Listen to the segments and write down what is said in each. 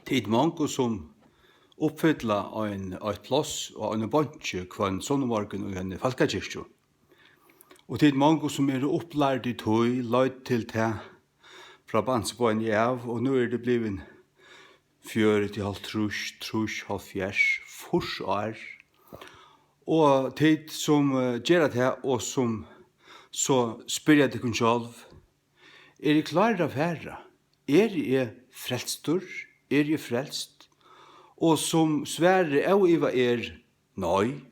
Tid mange som oppfylla et plass og en bunche kvann sonnemorgen og en falkakirkju. Og tid mange som opplærd i tøy, løyd til det fra bandsbøyen i av, og nå det blivet 40, 70, fors år. Og tid som gjør det, og som så spør jeg deg selv, jeg klar av herre? Jeg frelstur? Jeg frelst? Og som sverre av iva nei.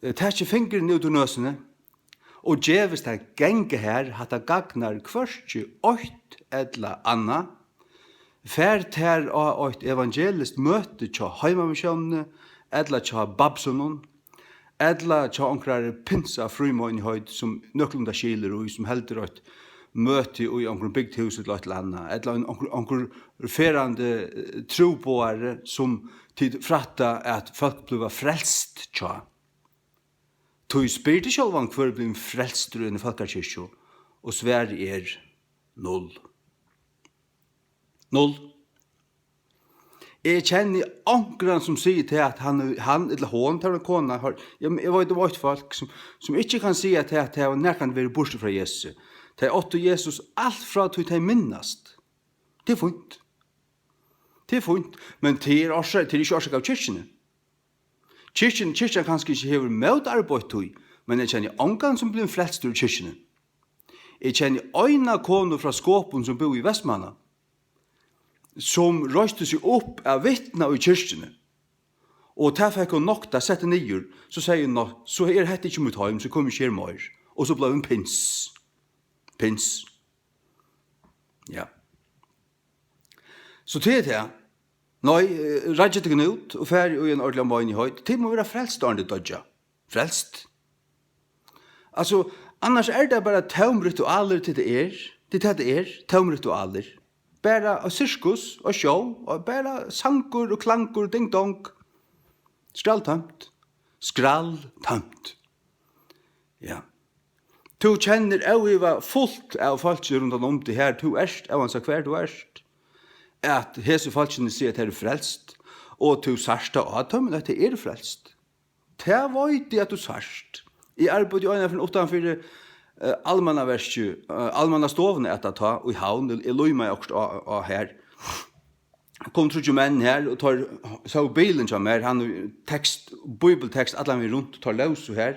Ta ikke fingeren ut av nøsene, og djeves det genge her, hatt det gagnar kvørstje åkt edla anna, fært her av åkt evangelist møte tja heimamisjonene, edla tja babsonon, edla tja onkrar pinsa frumøynhøyd som nøklunda skiler og som heldur åkt møte i onkrar bygdhus eller et landa, edla onkrar ferande troboare som tid fratta at folk bliva frelst tja. Tog spyr til sjálvan hver blir frelst i falkarkirkju, og svær 0. 0. Jeg kjenner ankran som sier til at han eller hon tar en kona, jeg vet det var folk som ikke kan si til at det var nærkant være borste fra Jesus. Det åtte Jesus alt fra til det minnast. Det er funnet. Det er funnet, men det er ikke årsak av kyrkjene. Kyrkjen kanskje ikke hever møt arbeid tog, men jeg kjenner angan som blir frelst ur kyrkjene. Jeg kjenner øyna koner fra Skåpen som bor i Vestmanna, som røyste seg opp av vittna i kyrkjene. Og til fikk hun nokta sette nyer, så sier hun nok, så hette ikke mot heim, så kommer ikke her mer. Og så ble hun pins. Pins. Ja. Så til det, nei, raget ikke ut, og ferdig og en ordentlig ambain i høyt. Det må være frelst, Arne Dodja. Frelst. Altså, annars det bare taumritualer til det til det taumritualer. Bare sirkus og show, og bare sankur og klankur, ding-dong. Skralltømt. Ja. Du kjenner jeg var fullt av folk rundt om det her, du erst, jeg var hver du erst. At hese falskene sier at det frelst, og du sarsta av dem, men at det frelst. Det var ikke at du sarst. I arbeid i øyne for 8-4 allmanna stovene etter ta, og i havn, jeg løy meg også av her. Kom trodde menn her, og så bilen som her, han bibeltekst, alle vi rundt, tar løs og her.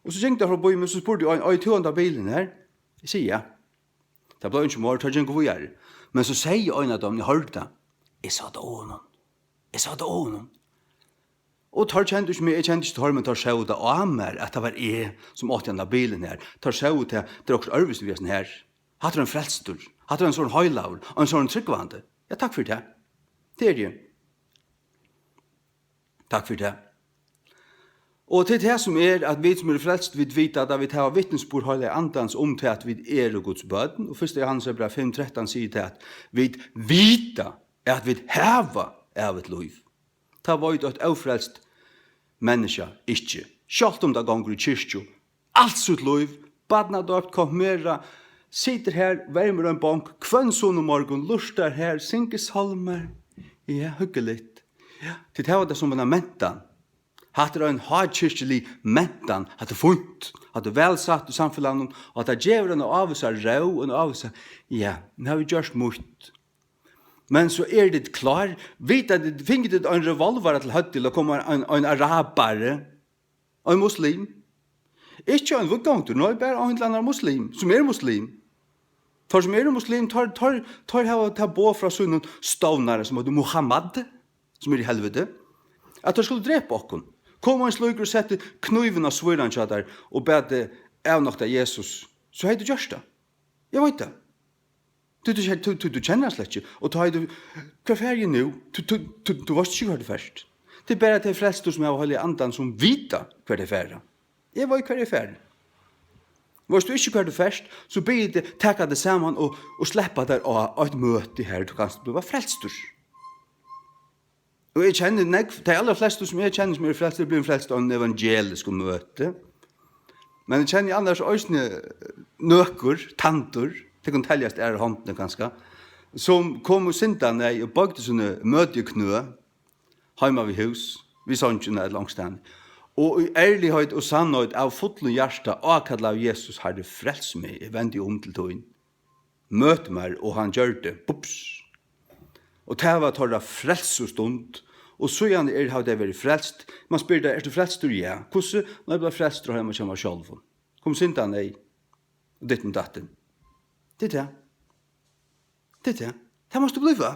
Og så gikk jeg fra bilen, så spurte jeg, jeg tog bilen her? Jeg sier ja. Det ble ikke mer, tar ikke hvor jeg Men så sier en av dem, jeg hørte det, jeg sa det ånen. Og tar kjente ikke meg, jeg kjente ikke til men tar seg det av meg, at det var jeg som åtte denne bilen her. Tar seg det, det også øvelsesvisen her. Hatt en frelstur, hatt en sånn høylaur, og en sånn tryggvande. Ja, takk for det. Det det. Takk for det. Og til det som at vi som frelst, vi vet at vi tar vittnesbord høyde andans til at vi Guds bøten. Og 1. Johannes brev 5:13 sier til at vi vita at vi heva av et liv. Ta var jo et avfrelst menneske ikke. Selv om det ganger i kyrkjo. Alt sitt liv, badnadøpt, konfirmera, sitter her, varmer en bank, kvønnsson og morgen, lustar her, synker salmer. Ja, hyggelig. Ja. Til det var det som en mentan. Hatt en hardkirkelig mentan, hatt funnet, hatt velsatt i samfunnet, og hatt djeveren og avvisa rau, og avvisa, ja, nå har vi gjort mot. Men så det klar, vet at det finner det en revolver til høtt til å komme en arabare, en muslim. Ikke en vugganger, nå bare en eller annen muslim, som muslim. For som muslim, tar bo fra sånne stavnare som heter Muhammad, som i helvete, at de skulle drepe okken. Kom en sluker og sette knuven av svøren der og bedde avnokta Jesus. Så hei du gjørst det. Jeg vet det. Du kjenner han slett ikke. Og ta du, hva er jeg nå? Du var ikke hva det først. Det bare at det frelster som jeg har holdt i andan som vita hva det færre. Jeg vet hva det færre. Hvis du ikke hva det først, så blir det takka det sammen og sleppa der av et møte her. Du kan bli frelster. Og jeg kjenner, de aller fleste som jeg kjenner som frelst, blir frelst av en evangelisk møte. Men jeg kjenner annars også nøkker, tanter, det kan telles håndene ganske. som kom og sintan og bøgde sånne møteknø, heima ved hus, vi sånn et langstand. Og i ærlighet og sannhet av fotlen hjärsta akadla av Jesus hadde frels meg, jeg vendte om til tøyen. Møt meg, og han gjør det, bups. Og det var torra frels og stund, og så gjerne har det vært frelst. Man spør deg, du frelst? Ja. Hvordan? Når jeg ble frelst, og hjemme kommer selv. Kom sintan, nei. Og ditt med datten. Det er det. Det er det. Det måste bli va.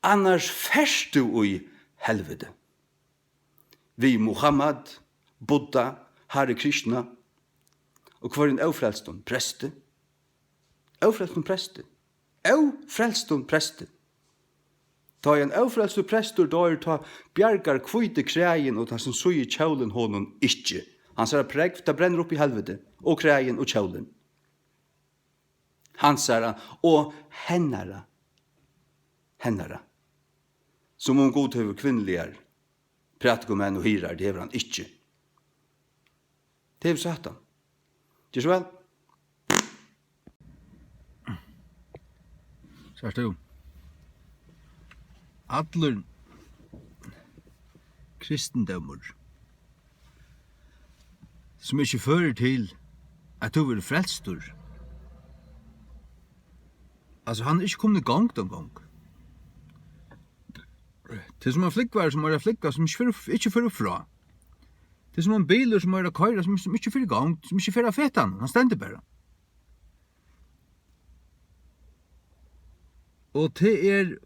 Annars färst du i helvete. Vi Muhammad, Buddha, Hare Krishna, og hver en avfrelstund preste. Avfrelstund preste. Avfrelstund preste. Ta en avfrelstund prestur, da ta bjergar kvite krægen, og ta som så i kjaulen honom ikkje. Han sier pregg, det brenner opp i helvete, og krægen og kjaulen. Han sier, og hennara, som om god høver kvinneligar, pratikomenn og hyrar, det hever han ikkje. Det hever sagt han. Ikke så vel? Sørst du. Adler kristendømmer som ikke fører til at du vil frelstur. Altså, han er ikke kommet i gang den gang. Det er som en flikkvær som er flikka som ikke fører fra. Det er som en biler som er køyre som ikke fører i gang, som ikke fører fetan. Han stender bare. Og det er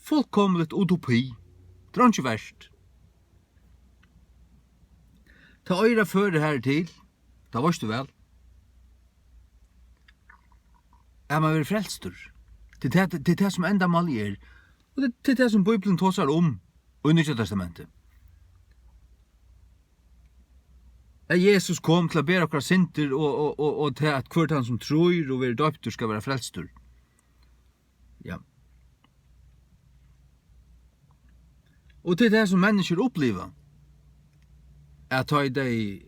fullkomligt utopi. Det er ikke verst. Ta øyre føre her til, da varst du vel. Er man vel frelstur? Det er det som enda mal er. Og det er det som Bibelen tåsar om i Nya Testamentet. At Jesus kom til å bære okra sinter og til at hvert han som tror og være døptur skal være frelstur. Ja. Og det er det som mennesker opplever. At ta i deg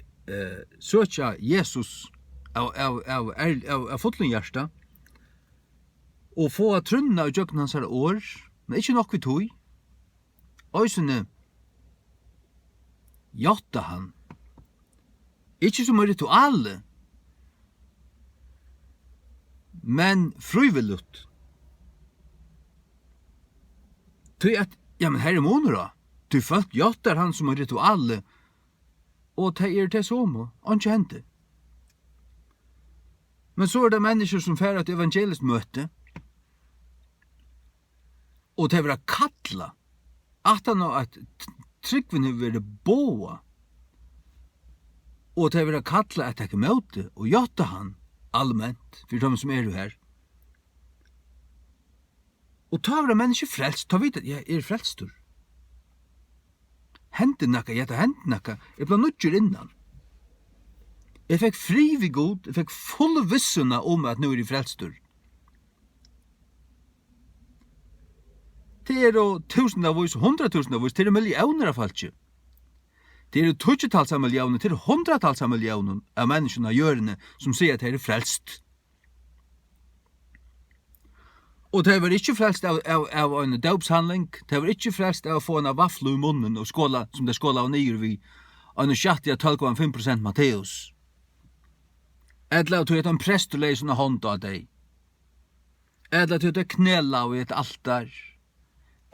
søkja Jesus av fotlenhjersta og få trunna og jøkken hans år, men ikke nok vi tog. Øysene jotta han. Ikke som rituale, men frivilligt. Tøy at, ja, men her er monera. Tøy folk jottar han som rituale, og det det som, og ikke hente. Men så det mennesker som færer et evangelisk møte, og det var kattla, at han har at tryggven har vært boa, og det var kattla at jeg møte, og jotta han allmänt, for de som er her. Og ta var mennesker frelst, ta vidt at jeg er frelstur. Hente nakka, jeg tar hente nakka, jeg ble nødgjør innan. Jeg fikk fri vid god, jeg fikk full vissuna om at nå er jeg frelstur. Det er jo tusendavis, 100.000 til millioner av falskje. Det er jo 20-tals av millioner til 100-tals av millioner av menneskene av hjørne som sier at de er frelst. Og det var ikke frelst av en døpshandling, det var ikke frelst av å få en vaffel i munnen og skåla, som det skåla av nyer vi, og en kjatt av 12,5% Matteus. Edla tog et en prest og leie sånne hånd av deg. Edla tog et knela av et altar.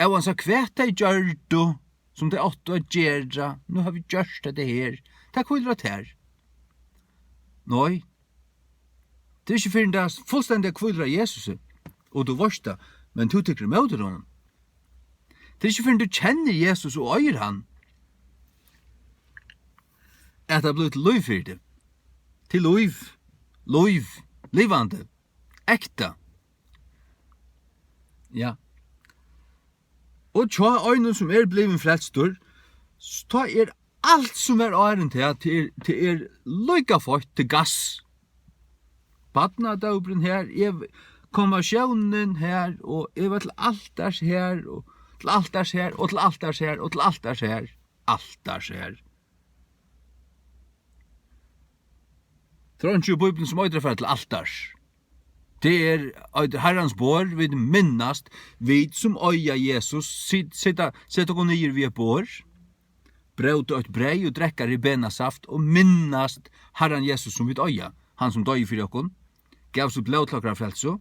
Og han sa, kvært deg gjør du, som det åtte å gjøre, nå har vi gjørst det her, det kvillret her. Nei, det er ikke fyrir det fullstendig kvillret Jesus, og du varst det, men du tykker med honom. Det er ikke fyrir du kjenner Jesus og øyer han, at det er blitt løy for det. Til løy, livande, ekta. Ja. Og tja øyne som er bliven frelstur, så er alt som er æren til lykka fort til gass. Badnadobren her, konversjonen her, og jeg var til altars her, og til altars her, og til altars her, og til altars her, altars her. Tror ikke Bibelen som øyder for til altars. Det er Herrens bor, vi minnast, vi som øya Jesus, setta gå nyer vi bor, brød og et brei og drekkar i benasaft, og minnast Herren Jesus som vi øya, han som døy fyrir okkon, gav oss blåtlakkar frelso,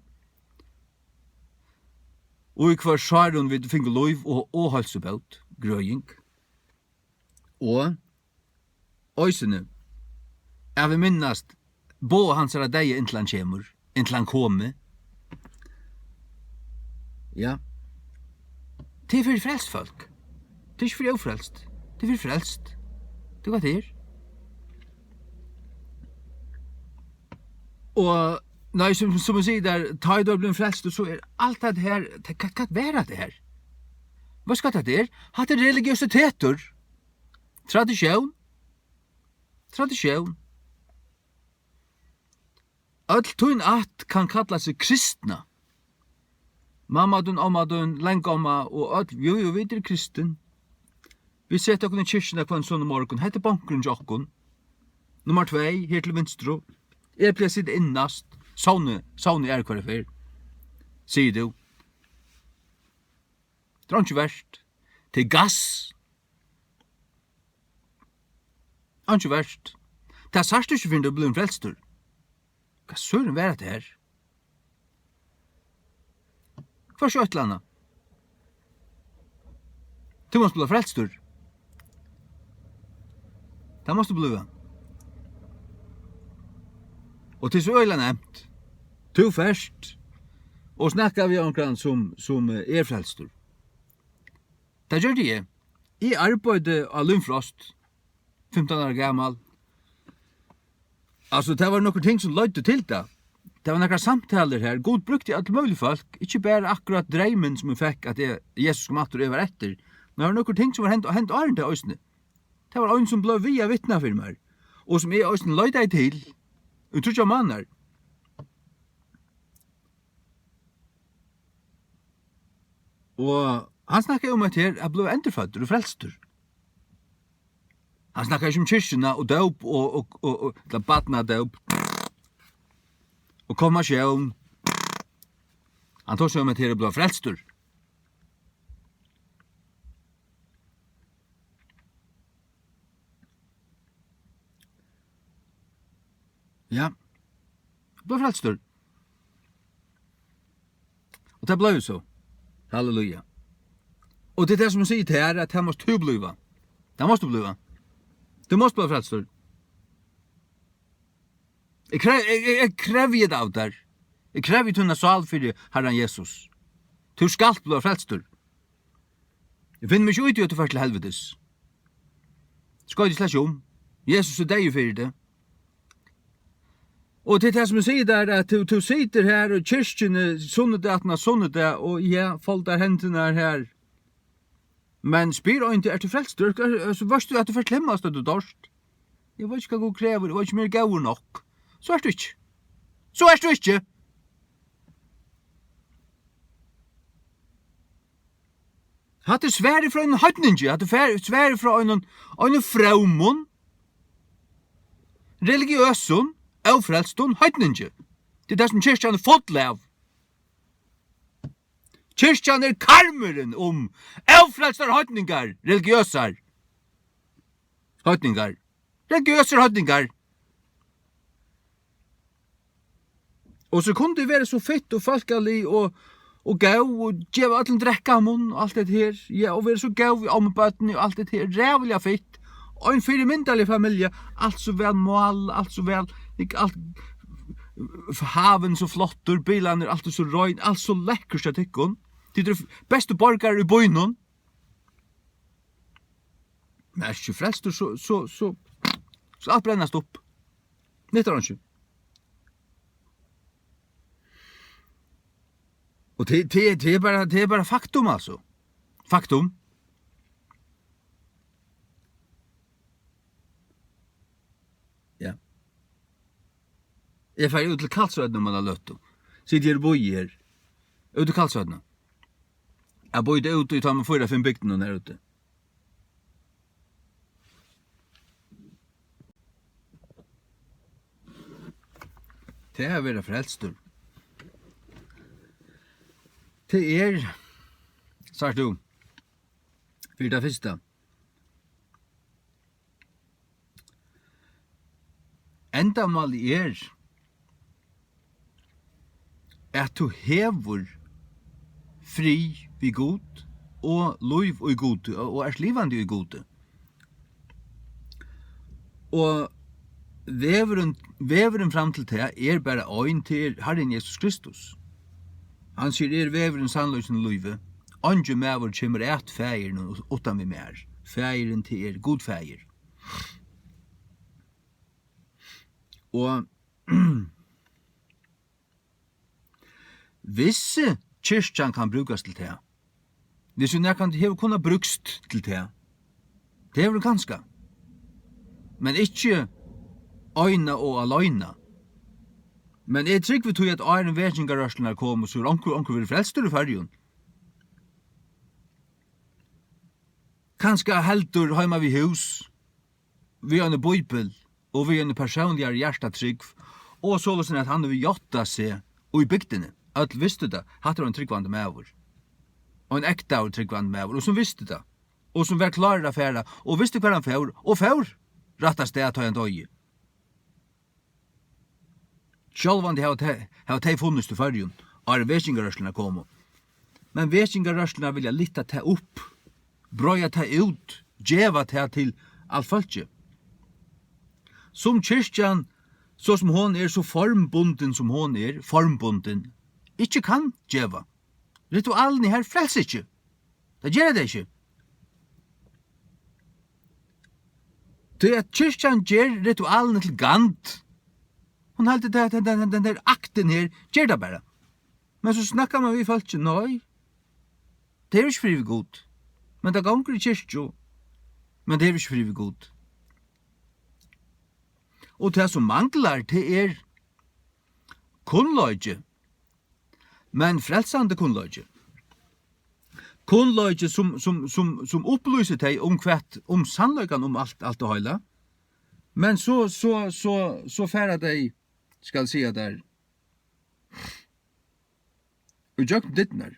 og i hver svarun vi finner loiv og halsebelt, grøying, og øysene, vi minnast, bo hans er deg inntil han kjemur, inntil han komme. Ja. Det er for frelst folk. Det er ikke for ofrelst. Det er for frelst. Det er hva det er. Og nei, som jeg sier der, ta i dørblen frelst, så er alt det her, hva er det her? Hva skal det her? Hatt er religiøsiteter. Tradisjon. Öll tun at kan kalla seg kristna. Mammadun, ommadun, lengomma og öll, jo, vi er kristen. Vi setter okkur i kyrkjena kvann sånn morgon, hette bankgrunn jokkun. Nummer 2, her til vinstro. Eplet sitt innast, sauni er hver fyr. Sier du. Det er ikke verst. Til gass. Det er ikke verst. Det er sørst ikke finner du blir en frelstur. Hva søren være det her? Hva er skjøtlanda? Du måste bli frelstur. Det måste bli. Og til så øyla nevnt, to først, og snakka vi omkring som er frelstur. Det gjør det. Jeg arbeidde av Lundfrost, 15 år gammal. Altså, det var noen ting som løyde til det. Det var noen samtaler her. God brukte alt mulig folk. Ikke bare akkurat dreimen som jeg fikk at Jesus kom at og var etter. Men det var noen ting som var hendt åren til Øysene. Det var en som ble via vittna for meg. Og som jeg Øysene løyde til. Og tror ikke mannar. Og han snakket om at jeg ble endurfødder og frelstur. Han snakkar ikke om kyrkjena og døp og batna døp og konfirmasjon. Han tar seg om at det blir frelstur. Ja, det blir frelstur. Og det ble jo så. Halleluja. Og det er det som sier til her, at det måste du bliva. Det måste du bliva. Du måste bli frelstur. Jeg krever det av der. Jeg krever tunna sal for Herren Jesus. Du skal bli frelstur. Jeg finner meg ikke ut i at du først til helvetes. Skal jeg slett om. Jesus er deg for det. Og det er det som jeg sier der, at du sitter her og kyrkjene, sunnedag, og ja, folk der hendene her. Men spyr og ikke, er du frelst? Varst du at du først lemmast at du dorst? Jeg vet ikke hva god krever, jeg vet ikke mer gauer nok. Så er du ikke. Så er du ikke! Hatt er svære fra en høytningi, hatt er svære fra en fraumon, religiøsun, avfrelstun, høytningi. Det er det som kyrkjan er fått av. Kyrkjan er karmeren om avfrelstar høytningar, religiøsar. Høytningar. Religiøsar høytningar. Og så kunne det være så fett og falkali og gau og djeva allen drekka mun og alt det her. Ja, og være så gau i ombøtni og alt det her. Rævlig fett. Og en fyrirmyndalig familie. Alt så vel mål, alt så vel. Alt haven så flottur, bilaner, alt så røyn, alt så lekkert at ikkon. Det er beste borgar i bøynun. Men er ikke frelster, så alt brennast opp. Nyttar han ikke. Og det er bare faktum, altså. Faktum. Ja. Jeg fer ut til Kalsødna om man har løtt. Sitter jeg boi her. Ut til Kalsødna. Jeg boide ute og tar med 4-5 bygden her ute. Det er vært frelstur. Til sagt du, for det første, endamålet at du hever fri vi god og liv i god og livande i god. Og veveren fram til det bare øyn til Herren Jesus Kristus. Han sier veveren sannløysen livet. Andre mever kommer et feiren utan vi mer. Feiren til god feir. Og visse kyrkjan kan brukast til det. Hvis hun kan heve kunna brukst til det. Det er vel ganske. Men ikke øyna og aløyna. Men jeg trygg vi tog at æren vekingarørslenar kom og så onkur vil frelstur i fargen. Kanskje heldur heima vi hus, vi har en bøybel, og vi har en personligare hjertatrygg, og så var at han vil jotta seg og i bygdene. At visste det, hatt en tryggvande mever. Og en ekta tryggvande mever, og som visste det. Og som var klar av færa, og visste hver han fær, og fær rattast det at han døye. Sjálvan de har teg funnest til fargen, er vekingarørslene kom. Men vekingarørslene vilja litta ta opp, brøya ta ut, djeva ta til alt folket. Som kyrkjan, så som hon så formbunden som hon formbunden, ikke kan djeva. Ritualen her frels ikke. Det gjør det ikke. Det at kyrkjan gjør ritualen til gant. Hon halte det den der akten her, gjør det bare. Men så snakkar man vi folk, nei, det ikke fri vi god. Men det ganger i kyrkjo, men det ikke fri vi god. Og det som manglar, det kunnløyge, men frelsande kunnløyge. Kunnløyge som opplyser deg om sannløygan om alt og heila, men så færa deg, skal si at der, og jøk dittnar,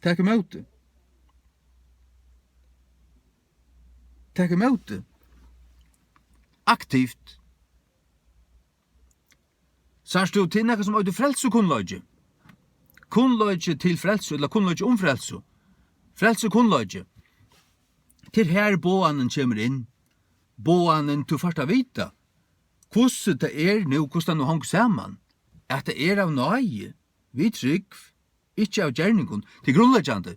takk imot det. Takk imot det. Aktivt. Sars du til nekka som øyde frelse kunnløyge. Kunnløyge til frelse, eller kunnløyge om frelse. Frelse kunnløyge. Til her båanen kommer inn. Båanen til først å vite. Hvordan det nå, hvordan det hong sammen. At det av nøye. Vi trygg, ikke av gjerningen, til grunnleggjande.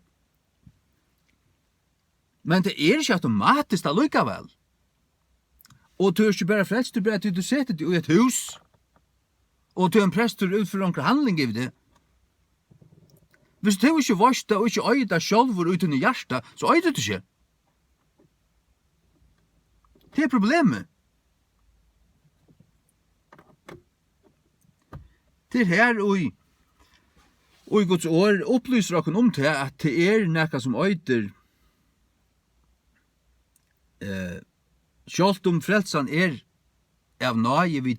Men det ikke automatisk allikevel. Og du ikke bare frelst, du bare at du setter det i et hus, og du en prester utfører noen handling i det. Hvis du ikke varst det, og ikke øyde deg selv uten i hjertet, så øyde du ikke. Det problemet. Det her og i Guds år opplyser dere om det at det nekka som øyder sjalt om frelsan av nøye vi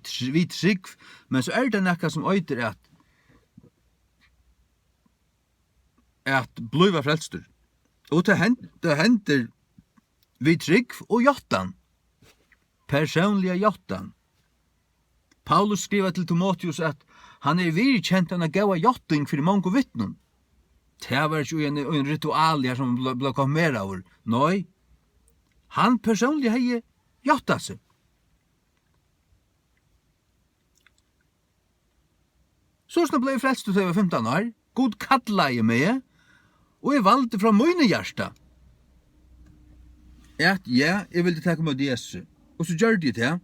trygg, men så det nekka som øyder at bliva frelstur. Og det hender vi trygg og jottan. Personliga jottan. Paulus skriver til Timotheus at han virkjent han gaua jotting for mange vittnen. Det var jo en ritual her som ble kommet mer av. Nei, han personlig hei jotta seg. Så snart ble jeg frelst til jeg var 15 år. God kalla jeg meg, og jeg valgte fra mine hjärsta. At ja, jeg ville takke med Jesus. Og så gjør de det.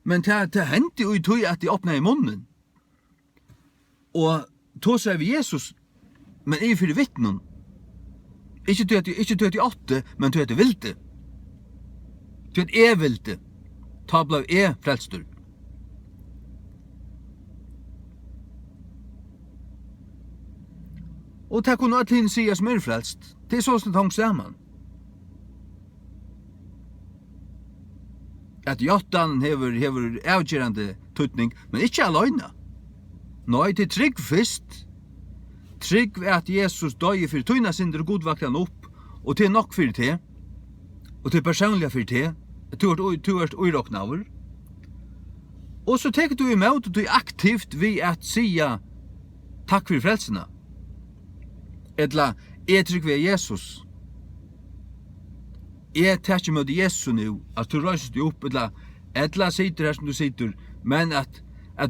Men det hendte jo i tog at de åpnet i munnen. Og tog seg vi Jesus, men jeg fyrir vittnen. Ikke til at de åtte, men til at de vilte. Til at jeg vilte. Ta ble jeg frelstur. Og det kunne at henne sier som frelst. Det så som det hong sammen. At jottan hever avgjørende tøtning, men ikke aløyna. Nei, det trygg fyrst. Trygg at Jesus døye for tøyna synder og god vakte han opp, og til nok for det, og til personliga for det, du er uiroknaver. Og så teker du imot, og du er aktivt vi at sia takk for frelsena. Etla, jeg trygg ved Jesus. Jeg tar med Jesus nu, at du røyser deg opp, etla sitter her som du sitter, men at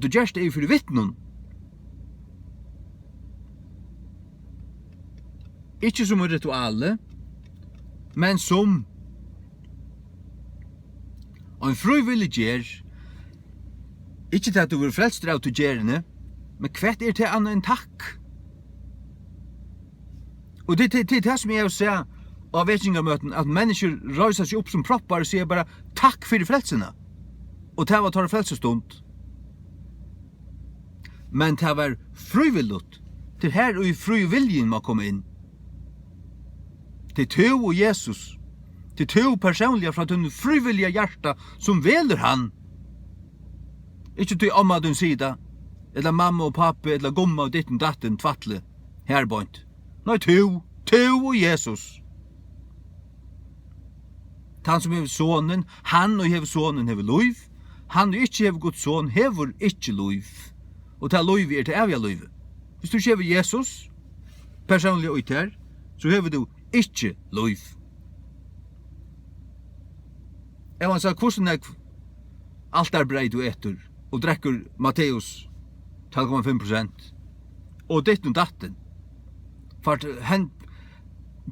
du gjørst det for vittnen. Ikke som en rituale, men som en frivillig gjer, ikke til at du vil frelst deg av til gjerene, men kvett til annet enn takk. Og det er det som jeg ser av vetsingarmøten, at mennesker røyser seg opp som proppar og sier bare takk for frelsene. Og det var tar frelsestund. Men det var frivilligt. Til her og i friviljen må komme inn. Til to og Jesus. Til to personliga fra den frivilliga hjärta som veler han. Ikke til omma din sida, eller mamma og pappa, eller gomma og ditten datten tvattle, herbønt. Nei, to og Jesus. Han som hever sonen, han og hever sonen hever loiv. Han og ikke hever Guds son hever ikke loiv. Og ta loiv til evige loiv. Hvis du ikke hever Jesus, personlig og her, så hever du ikke loiv. Jeg vil si, hvordan jeg alt er brei du etter, og drekker Matteus 12,5%, og ditten datten. For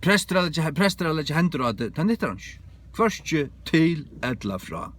prester eller ikke hendur av det, det nytter han ikke. Først til etla fra.